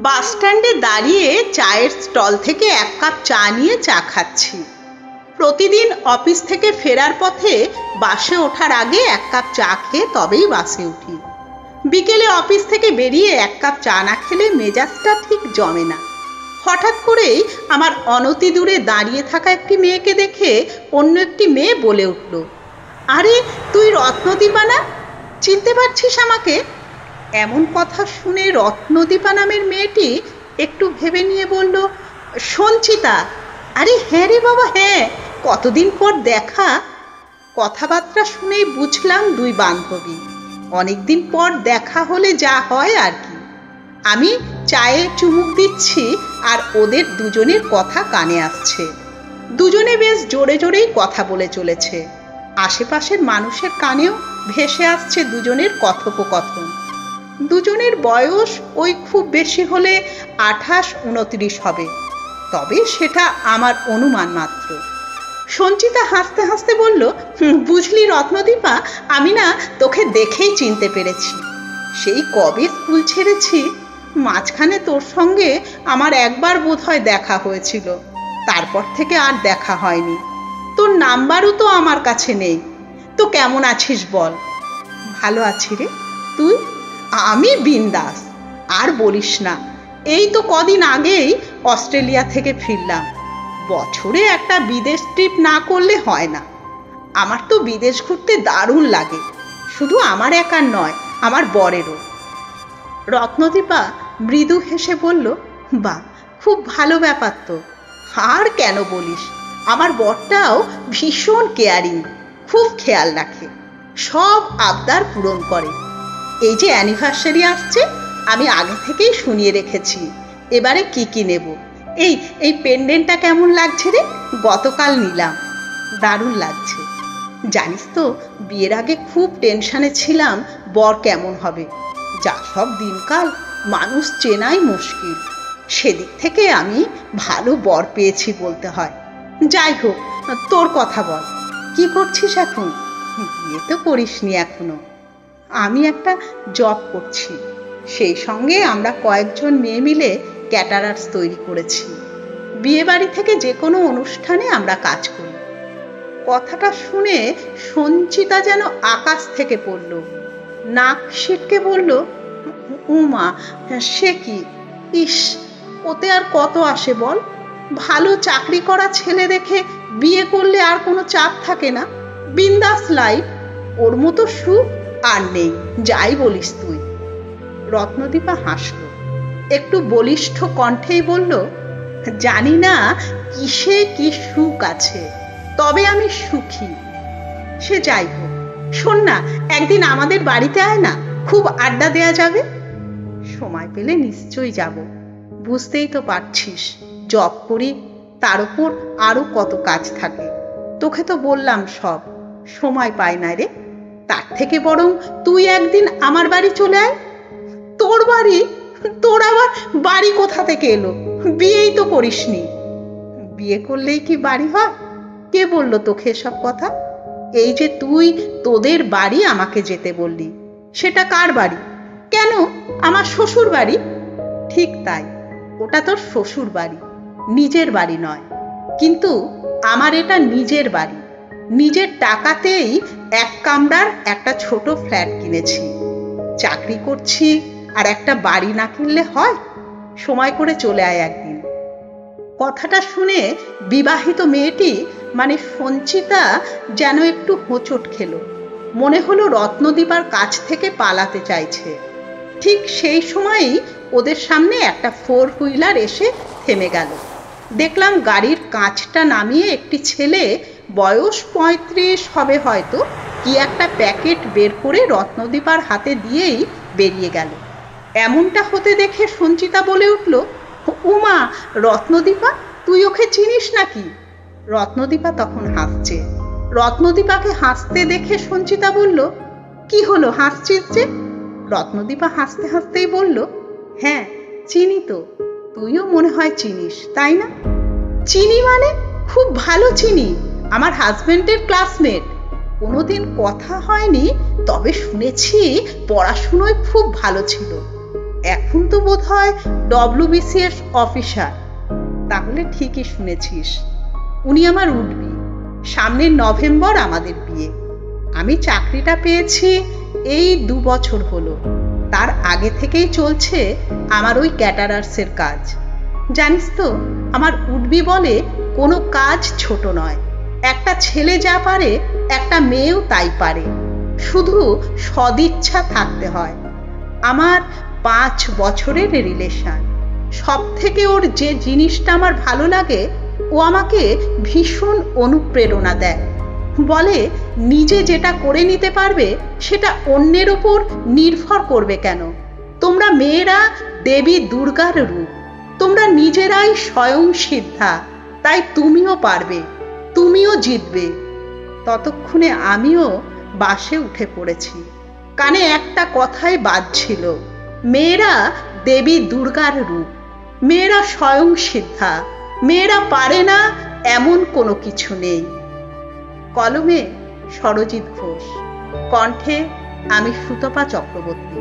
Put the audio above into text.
বাস স্ট্যান্ডে দাঁড়িয়ে চায়ের স্টল থেকে এক কাপ চা নিয়ে চা খাচ্ছি। প্রতিদিন অফিস থেকে ফেরার পথে বাসে ওঠার আগে এক কাপ চা খেয়ে তবেই বাসে উঠি। বিকেলে অফিস থেকে বেরিয়ে এক কাপ চা না খেলে মেজাজটা ঠিক জমে না। হঠাৎ করেই আমার অনতি দূরে দাঁড়িয়ে থাকা একটি মেয়েকে দেখে অন্য একটি মেয়ে বলে উঠল, আরে তুই রত্নদীপা না? চিনতে পারছিস আমাকে? এমন কথা শুনে রত্নদীপা নামের মেয়েটি একটু ভেবে নিয়ে বলল, সঞ্চিতা। আরে হ্যাঁ রে বাবা, হ্যাঁ, কতদিন পর দেখা। কথাবার্তা শুনেই বুঝলাম দুই বান্ধবী। অনেকদিন পর দেখা হলে যা হয় আর কি। আমি চায়ে চুমুক দিচ্ছি আর ওদের দুজনের কথা কানে আসছে। দুজনে বেশ জোরে জোরেই কথা বলে চলেছে। আশেপাশের মানুষের কানেও ভেসে আসছে দুজনের কথোপকথন। দুজনের বয়স ওই খুব বেশি হলে 28-29 হবে, তবে সেটা আমার অনুমান মাত্র। সঞ্চিতা হাসতে হাসতে বলল, বুঝলি রত্নদীপা, আমি না তোকে দেখেই চিনতে পেরেছি। সেই কবে স্কুল ছেড়েছি, মাঝখানে তোর সঙ্গে আমার একবার বোধহয় দেখা হয়েছিল, তারপর থেকে আর দেখা হয়নি। তোর নাম্বারও তো আমার কাছে নেই। তো কেমন আছিস বল? ভালো আছি রে, তুই? আমি বিন্দাস, আর বলিস না। এই তো কদিন আগেই অস্ট্রেলিয়া থেকে ফিরলাম। বছরে একটা বিদেশ ট্রিপ না করলে হয় না। আমার তো বিদেশ ঘুরতে দারুণ লাগে, শুধু আমার একার নয়, আমার বরেরও। রত্নদীপা মৃদু হেসে বলল, বাহ, খুব ভালো ব্যাপার তো। আর কেন বলিস, আমার বরটাও ভীষণ কেয়ারিং, খুব খেয়াল রাখে, সব আবদার পূরণ করে। এই যে অ্যানিভার্সারি আসছে, আমি আগে থেকেই শুনিয়ে রেখেছি এবারে কি কি নেব। এই পেন্ডেন্টটা কেমন লাগছে রে? গতকাল নিলাম, দারুণ লাগছে। জানিস তো, বিয়ের আগে খুব টেনশনে ছিলাম বর কেমন হবে। যা সব দিনকাল, মানুষ চেনাই মুশকিল। সেদিক থেকে আমি ভালো বর পেয়েছি বলতে হয়। যাই হোক, তোর কথা বল, কি করছিস এখন? বিয়ে তো করিসনি এখনো। আমি একটা জব করছি, সেই সঙ্গে আমরা কয়েকজন মেয়ে মিলে ক্যাটারার্স তৈরি করেছি। বিয়ে বাড়ি থেকে যে কোনো অনুষ্ঠানে আমরা কাজ করি। কথাটা শুনে সঞ্চিতা যেন আকাশ থেকে পড়ল, নাক সিটকে বলল, উমা, সে কি? ইস, ওতে আর কত আসে বল? ভালো চাকরি করা ছেলে দেখে বিয়ে করলে আর কোনো চাপ থাকে না, বিন্দাস লাইফ। ওর মতো সুখ আর নেই, যাই বলিস তুই। রত্নদীপা হাসল, একটু বলিষ্ঠ কণ্ঠেই বলল, জানি না কিসে কি সুখ আছে, তবে আমি সুখী। সে যাই হোক, শোন না, একদিন আমাদের বাড়িতে আয় না, খুব আড্ডা দেয়া যাবে। সময় পেলে নিশ্চয়ই যাব। বুঝতেই তো পারছিস, জব করি, তার উপর আরো কত কাজ থাকে। তোকে তো বললাম সব, সময় পাই না রে। তার থেকে বরং তুই একদিন আমার বাড়ি চলে আয়। তোর বাড়ি? তোর আবার বাড়ি কোথা থেকে এলো? বিয়েই তো করিসনি। বিয়ে করলেই কি বাড়ি হয়? কে বলল তোকে এসব কথা? এই যে তুই তোদের বাড়ি আমাকে যেতে বললি, সেটা কার বাড়ি? কেন, আমার শ্বশুর বাড়ি। ঠিক তাই, ওটা তোর শ্বশুর বাড়ি, নিজের বাড়ি নয়। কিন্তু আমার এটা নিজের বাড়ি। নিজের টাকাতেই এক কামরার একটা ছোট ফ্ল্যাট কিনেছি। চাকরি করছি, আর একটা বাড়ি না কিনলে হয়? সময় করে চলে আয় একদিন। কথাটা শুনে বিবাহিত মেয়েটি মানে সঞ্চিতা যেন একটু হোঁচট খেল। মনে হলো রত্নদীপার কাছ থেকে পালাতে চাইছে। ঠিক সেই সময়ই ওদের সামনে একটা 4 হুইলার এসে থেমে গেল। দেখলাম গাড়ির কাঁচটা নামিয়ে একটি ছেলে, বয়স 35 হবে হয়তো, কি একটা প্যাকেট বের করে রত্নদীপার হাতে দিয়েই বেরিয়ে গেল। এমনটা হতে দেখে সঞ্চিতা বলে উঠল, উমা, রত্নদীপা, তুই ওকে চিনিস নাকি? রত্নদীপা তখন হাসছে। রত্নদীপাকে হাসতে দেখে সঞ্চিতা বলল, কি হলো, হাসছিস যে? রত্নদীপা হাসতে হাসতেই বলল, হ্যাঁ চিনি তো, তুইও মনে হয় চিনিস, তাই না? চিনি মানে? খুব ভালো চিনি, আমার হাজবেন্ডের ক্লাসমেট। কোনোদিন কথা হয়নি, তবে শুনেছি পড়াশুনোয় খুব ভালো ছিল। এখন তো বোধহয় WBCS অফিসার। তাহলে ঠিকই শুনেছিস, উনি আমার উঠবি। সামনের নভেম্বর আমাদের বিয়ে। আমি চাকরিটা পেয়েছি এই 2 বছর হলো। তার আগে থেকেই চলছে আমার ওই ক্যাটারার্সের কাজ। জানিস তো, আমার উঠবি বলে কোনো কাজ ছোট নয়। একটা ছেলে যা পারে একটা মেয়েও তাই পারে, শুধু সদিচ্ছা থাকতে হয়। আমার 5 বছরের রিলেশন। সব থেকে ওর যে জিনিসটা আমার ভালো লাগে, ও আমাকে ভীষণ অনুপ্রেরণা দেয়। বলে নিজে যেটা করে নিতে পারবে সেটা অন্যের উপর নির্ভর করবে কেন। তোমরা মেয়েরা দেবী দুর্গার রূপ, তোমরা নিজেরাই স্বয়ং সিদ্ধা, তাই তুমিও পারবে, তুমিও জিতবে। ততক্ষণে আমিও বাসে উঠে পড়েছি। কানে একটা কথাই বাজছিল, মেয়েরা দেবী দুর্গার রূপ, মেয়েরা স্বয়ং সিদ্ধা, মেয়েরা পারে না এমন কোনো কিছু নেই। কলমে সরজিৎ ঘোষ, কণ্ঠে আমি সুতপা চক্রবর্তী।